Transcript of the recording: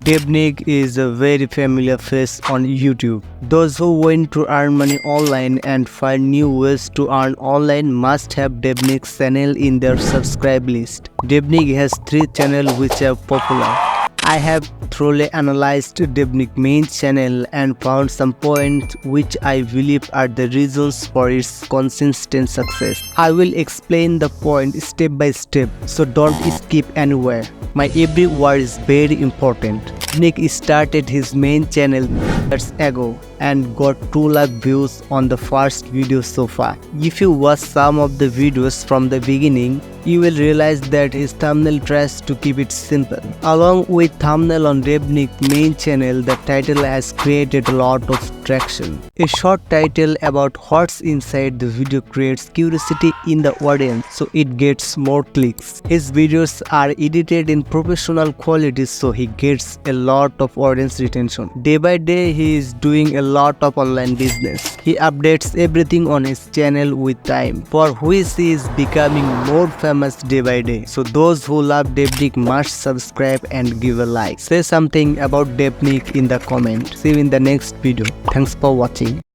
Devnik is a very familiar face on YouTube. Those who want to earn money online and find new ways to earn online must have Devnik's channel in their subscribe list. Devnik has 3 channels which are popular. I have thoroughly analyzed Devnik's main channel and found some points which I believe are the reasons for its consistent success. I will explain the point step by step, so don't skip anywhere. My every word is very important. Devnik started his main channel years ago and got 2 lakh views on the first video so far. If you watch some of the videos from the beginning, you will realize that his thumbnail tries to keep it simple. Along with thumbnail on Devnik's main channel, the title has created a lot of traction. A short title about what's inside the video creates curiosity in the audience, so it gets more clicks. His videos are edited in professional quality, so he gets a lot of audience retention. Day by day, he is doing a lot of online business. He updates everything on his channel with time, for which he is becoming more famous day by day. So those who love Devnik must subscribe and give a like. Say something about Devnik in the comment. See you in the next video. Thanks for watching.